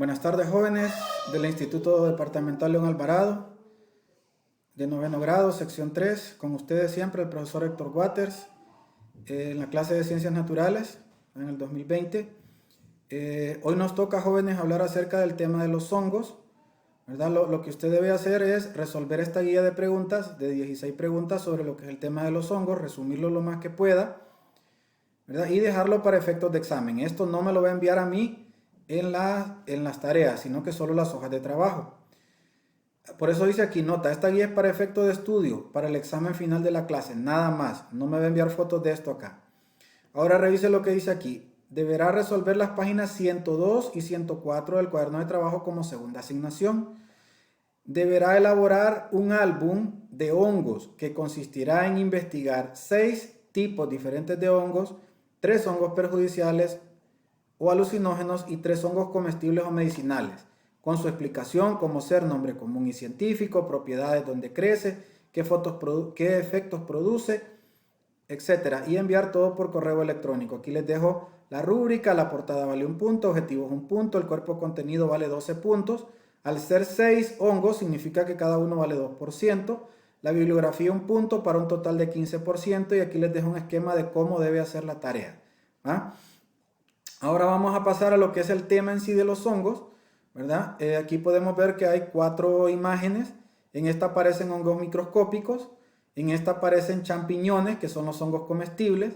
Buenas tardes, jóvenes del Instituto Departamental León Alvarado, de noveno grado, sección 3. Con ustedes siempre el profesor Héctor Waters, en la clase de Ciencias Naturales, en el 2020. Hoy nos toca, jóvenes, hablar acerca del tema de los hongos, ¿verdad? Lo que usted debe hacer es resolver esta guía de preguntas, de 16 preguntas sobre lo que es el tema de los hongos, resumirlo lo más que pueda, ¿verdad? Y dejarlo para efectos de examen. Esto no me lo va a enviar a mí en las tareas, sino que solo las hojas de trabajo. Por eso dice aquí, nota, esta guía es para efecto de estudio, para el examen final de la clase, nada más. No me va a enviar fotos de esto acá. Ahora revise lo que dice aquí. Deberá resolver las páginas 102 y 104 del cuaderno de trabajo como segunda asignación. Deberá elaborar un álbum de hongos que consistirá en investigar 6 tipos diferentes de hongos, 3 hongos perjudiciales o alucinógenos y 3 hongos comestibles o medicinales, con su explicación como ser nombre común y científico, propiedades donde crece, qué efectos produce, etcétera, y enviar todo por correo electrónico. Aquí les dejo la rúbrica, la portada vale 1 punto, objetivos 1 punto, el cuerpo contenido vale 12 puntos. Al ser 6 hongos significa que cada uno vale 2%, la bibliografía 1 punto para un total de 15%, y aquí les dejo un esquema de cómo debe hacer la tarea. ¿Ah? Ahora vamos a pasar a lo que es el tema en sí de los hongos, ¿verdad? Aquí podemos ver que hay 4 imágenes. En esta aparecen hongos microscópicos, en esta aparecen champiñones, que son los hongos comestibles,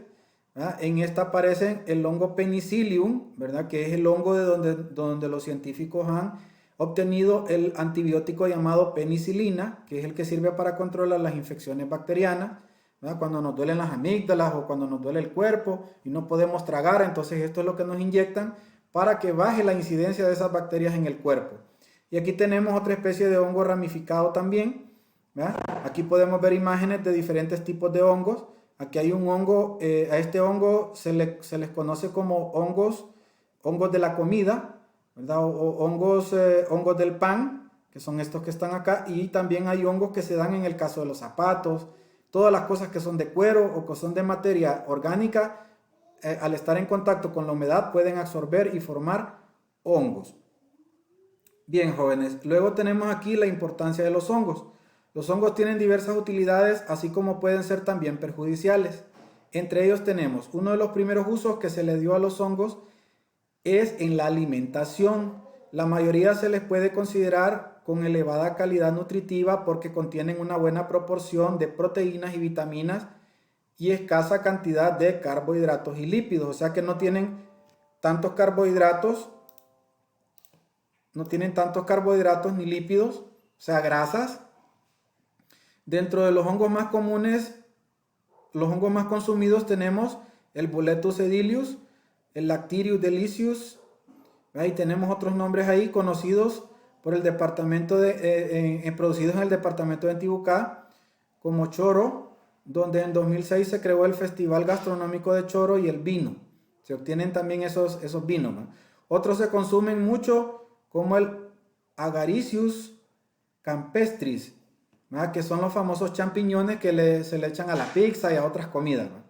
¿verdad? En esta aparecen el hongo Penicillium, ¿verdad? Que es el hongo de donde los científicos han obtenido el antibiótico llamado penicilina, que es el que sirve para controlar las infecciones bacterianas, ¿verdad? Cuando nos duelen las amígdalas o cuando nos duele el cuerpo y no podemos tragar, entonces esto es lo que nos inyectan para que baje la incidencia de esas bacterias en el cuerpo. Y aquí tenemos otra especie de hongo ramificado también, ¿verdad? Aquí podemos ver imágenes de diferentes tipos de hongos. Aquí hay un hongo, a este hongo se les conoce como hongos de la comida, ¿verdad? O hongos del pan, que son estos que están acá, y también hay hongos que se dan en el caso de los zapatos. Todas las cosas que son de cuero o que son de materia orgánica, al estar en contacto con la humedad pueden absorber y formar hongos. Bien, jóvenes, luego tenemos aquí la importancia de los hongos. Los hongos tienen diversas utilidades, así como pueden ser también perjudiciales. Entre ellos tenemos uno de los primeros usos que se le dio a los hongos es en la alimentación. La mayoría se les puede considerar con elevada calidad nutritiva porque contienen una buena proporción de proteínas y vitaminas y escasa cantidad de carbohidratos y lípidos. O sea que no tienen tantos carbohidratos, ni lípidos, o sea, grasas. Dentro de los hongos más comunes, los hongos más consumidos tenemos el Boletus edilius, el Lactirius delicius. Ahí tenemos otros nombres ahí conocidos por el departamento producidos en el departamento de Antibucá, como choro, donde en 2006 se creó el Festival Gastronómico de Choro y el vino. Se obtienen también esos vinos, ¿no? Otros se consumen mucho, como el Agaricius campestris, ¿verdad? Que son los famosos champiñones que se le echan a la pizza y a otras comidas, ¿no?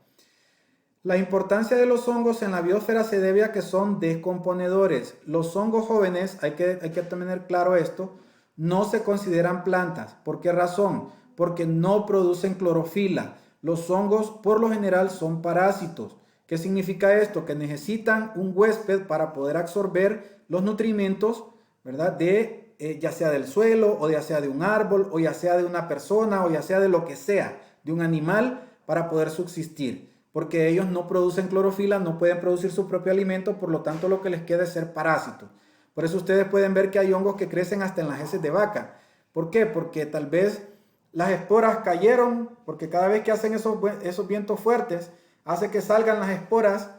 La importancia de los hongos en la biosfera se debe a que son descomponedores. Los hongos jóvenes, hay que tener claro esto, no se consideran plantas. ¿Por qué razón? Porque no producen clorofila. Los hongos por lo general son parásitos. ¿Qué significa esto? Que necesitan un huésped para poder absorber los nutrimentos, ¿verdad? Ya sea del suelo, o ya sea de un árbol, o ya sea de una persona, o ya sea de lo que sea, de un animal, para poder subsistir. Porque ellos no producen clorofila, no pueden producir su propio alimento, por lo tanto lo que les queda es ser parásitos. Por eso ustedes pueden ver que hay hongos que crecen hasta en las heces de vaca. ¿Por qué? Porque tal vez las esporas cayeron, porque cada vez que hacen esos vientos fuertes, hace que salgan las esporas,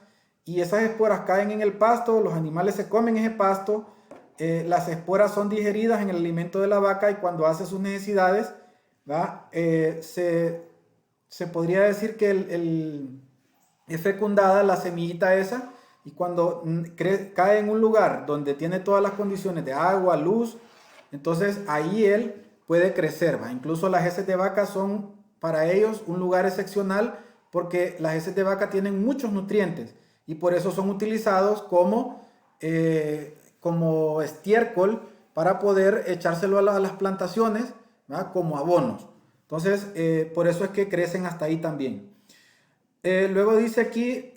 y esas esporas caen en el pasto, los animales se comen ese pasto, las esporas son digeridas en el alimento de la vaca, y cuando hace sus necesidades, se podría decir que es fecundada la semillita esa, y cuando cae en un lugar donde tiene todas las condiciones de agua, luz, entonces ahí él puede crecer, ¿va? Incluso las heces de vaca son para ellos un lugar excepcional, porque las heces de vaca tienen muchos nutrientes y por eso son utilizados como como estiércol para poder echárselo a las plantaciones, ¿verdad? Como abonos. Entonces, por eso es que crecen hasta ahí también. Luego dice aquí,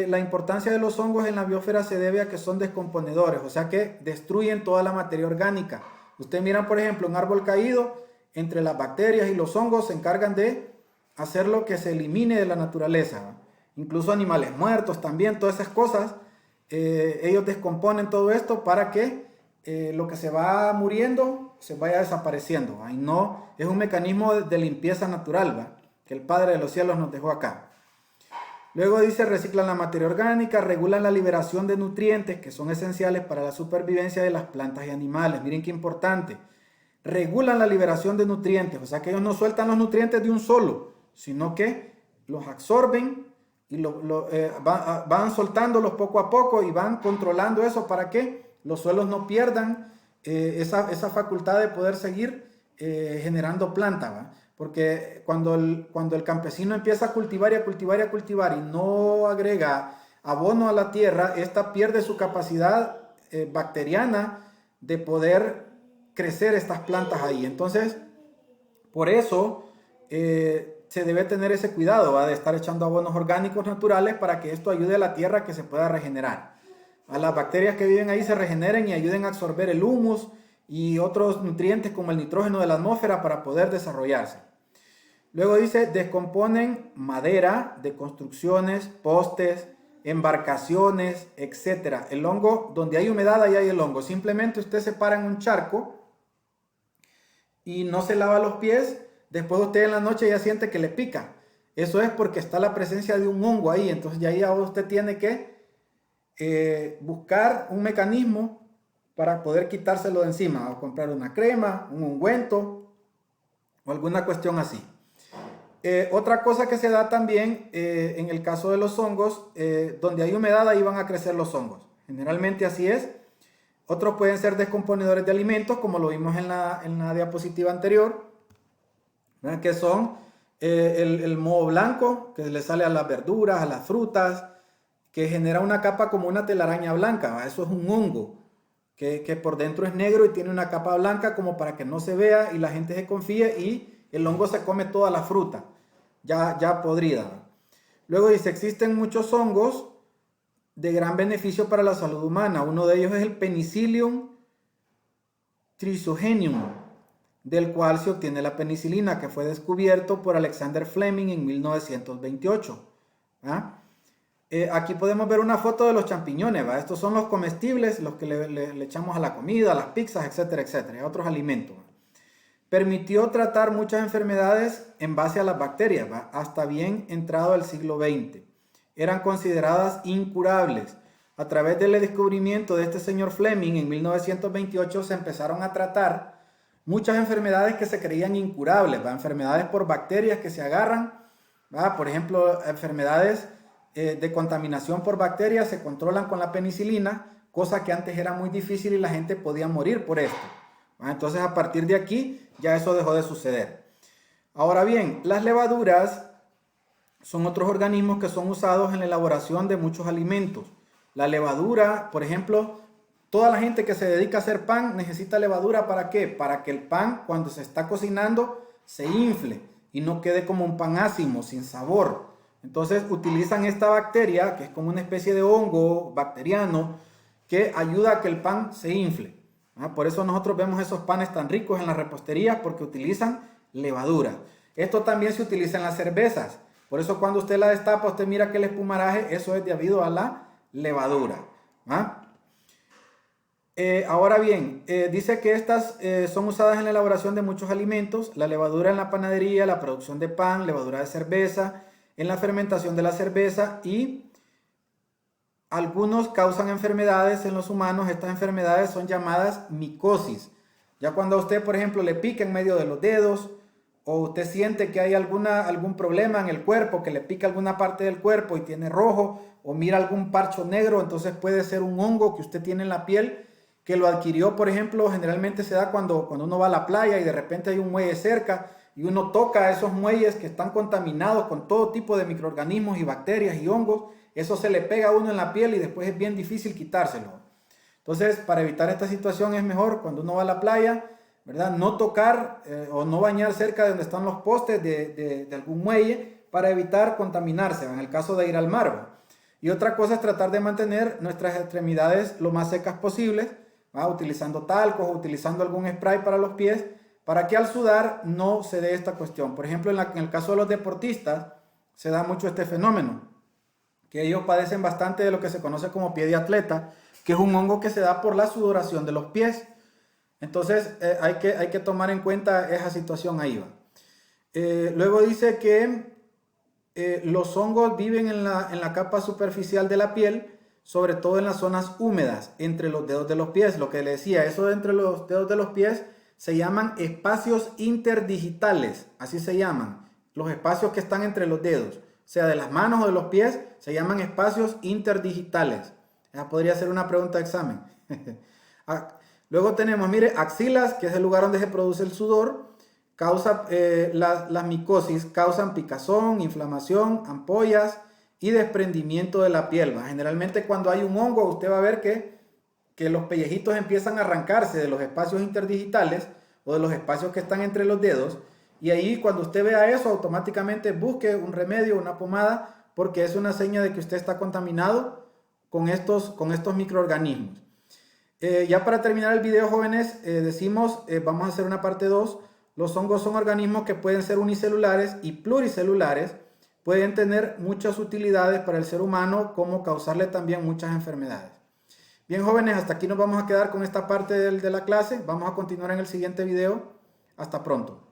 la importancia de los hongos en la biosfera se debe a que son descomponedores, o sea que destruyen toda la materia orgánica. Ustedes miran, por ejemplo, un árbol caído, entre las bacterias y los hongos se encargan de hacer lo que se elimine de la naturaleza, ¿verdad? Incluso animales muertos también, todas esas cosas, ellos descomponen todo esto para que lo que se va muriendo se vaya desapareciendo, ¿verdad? Y no, es un mecanismo de limpieza natural, ¿verdad? Que el Padre de los cielos nos dejó acá. Luego dice, reciclan la materia orgánica, regulan la liberación de nutrientes que son esenciales para la supervivencia de las plantas y animales. Miren qué importante. Regulan la liberación de nutrientes, o sea que ellos no sueltan los nutrientes de un solo, sino que los absorben y van soltándolos poco a poco y van controlando eso para que los suelos no pierdan esa facultad de poder seguir generando planta, ¿va? Porque cuando el campesino empieza a cultivar y a cultivar y a cultivar y no agrega abono a la tierra, esta pierde su capacidad bacteriana de poder crecer estas plantas ahí. Entonces, por eso se debe tener ese cuidado, ¿va? De estar echando abonos orgánicos naturales para que esto ayude a la tierra a que se pueda regenerar. A las bacterias que viven ahí se regeneren y ayuden a absorber el humus y otros nutrientes como el nitrógeno de la atmósfera para poder desarrollarse. Luego dice, descomponen madera de construcciones, postes, embarcaciones, etc. El hongo, donde hay humedad, ahí hay el hongo. Simplemente usted se para en un charco y no se lava los pies, después usted en la noche ya siente que le pica. Eso es porque está la presencia de un hongo ahí, entonces ya ahí usted tiene que buscar un mecanismo para poder quitárselo de encima, o comprar una crema, un ungüento o alguna cuestión así. Otra cosa que se da también en el caso de los hongos, donde hay humedad ahí van a crecer los hongos. Generalmente así es. Otros pueden ser descomponedores de alimentos, como lo vimos en la diapositiva anterior, ¿verdad? Que son el moho blanco que le sale a las verduras, a las frutas, que genera una capa como una telaraña blanca, ¿verdad? Eso es un hongo. Que por dentro es negro y tiene una capa blanca como para que no se vea y la gente se confíe y el hongo se come toda la fruta, ya podrida. Luego dice, existen muchos hongos de gran beneficio para la salud humana. Uno de ellos es el Penicillium trisogenium, del cual se obtiene la penicilina, que fue descubierto por Alexander Fleming en 1928. ¿Ah? Aquí podemos ver una foto de los champiñones, ¿va? Estos son los comestibles, los que le echamos a la comida, a las pizzas, etcétera, etcétera, a otros alimentos. Permitió tratar muchas enfermedades en base a las bacterias, ¿va? Hasta bien entrado el siglo XX. Eran consideradas incurables. A través del descubrimiento de este señor Fleming en 1928 se empezaron a tratar muchas enfermedades que se creían incurables, ¿va? Enfermedades por bacterias que se agarran, ¿va? Por ejemplo, enfermedades de contaminación por bacterias se controlan con la penicilina, cosa que antes era muy difícil y la gente podía morir por esto. Entonces, a partir de aquí, ya eso dejó de suceder. Ahora bien, las levaduras son otros organismos que son usados en la elaboración de muchos alimentos. La levadura, por ejemplo, toda la gente que se dedica a hacer pan necesita levadura. ¿Para qué? Para que el pan, cuando se está cocinando, se infle y no quede como un pan ácimo, sin sabor. Entonces utilizan esta bacteria, que es como una especie de hongo bacteriano, que ayuda a que el pan se infle. Por eso nosotros vemos esos panes tan ricos en las reposterías, porque utilizan levadura. Esto también se utiliza en las cervezas. Por eso cuando usted la destapa, usted mira que el espumaraje, eso es debido a la levadura. Ahora bien, dice que estas son usadas en la elaboración de muchos alimentos. La levadura en la panadería, la producción de pan, levadura de cerveza, en la fermentación de la cerveza, y algunos causan enfermedades en los humanos. Estas enfermedades son llamadas micosis. Ya cuando a usted, por ejemplo, le pica en medio de los dedos, o usted siente que hay algún problema en el cuerpo, que le pica alguna parte del cuerpo y tiene rojo, o mira algún parcho negro, entonces puede ser un hongo que usted tiene en la piel, que lo adquirió, por ejemplo, generalmente se da cuando uno va a la playa y de repente hay un muelle cerca, y uno toca esos muelles que están contaminados con todo tipo de microorganismos y bacterias y hongos. Eso se le pega a uno en la piel y después es bien difícil quitárselo. Entonces, para evitar esta situación es mejor cuando uno va a la playa, ¿verdad? No tocar o no bañar cerca de donde están los postes de algún muelle para evitar contaminarse, en el caso de ir al mar, ¿va? Y otra cosa es tratar de mantener nuestras extremidades lo más secas posibles, ¿va? Utilizando talcos o utilizando algún spray para los pies, para que al sudar no se dé esta cuestión. Por ejemplo, en el caso de los deportistas, se da mucho este fenómeno, que ellos padecen bastante de lo que se conoce como pie de atleta, que es un hongo que se da por la sudoración de los pies. Entonces hay que tomar en cuenta esa situación ahí, ¿va? Luego dice que los hongos viven en la capa superficial de la piel, sobre todo en las zonas húmedas, entre los dedos de los pies. Lo que le decía, eso de entre los dedos de los pies se llaman espacios interdigitales, así se llaman. Los espacios que están entre los dedos, sea de las manos o de los pies, se llaman espacios interdigitales. Esa podría ser una pregunta de examen. Luego tenemos, mire, axilas, que es el lugar donde se produce el sudor. Las micosis causan picazón, inflamación, ampollas y desprendimiento de la piel, ¿va? Generalmente cuando hay un hongo, usted va a ver que los pellejitos empiezan a arrancarse de los espacios interdigitales o de los espacios que están entre los dedos. Y ahí cuando usted vea eso, automáticamente busque un remedio, una pomada, porque es una seña de que usted está contaminado con estos microorganismos. Ya para terminar el video, jóvenes, vamos a hacer una parte 2. Los hongos son organismos que pueden ser unicelulares y pluricelulares. Pueden tener muchas utilidades para el ser humano, como causarle también muchas enfermedades. Bien, jóvenes, hasta aquí nos vamos a quedar con esta parte de la clase. Vamos a continuar en el siguiente video. Hasta pronto.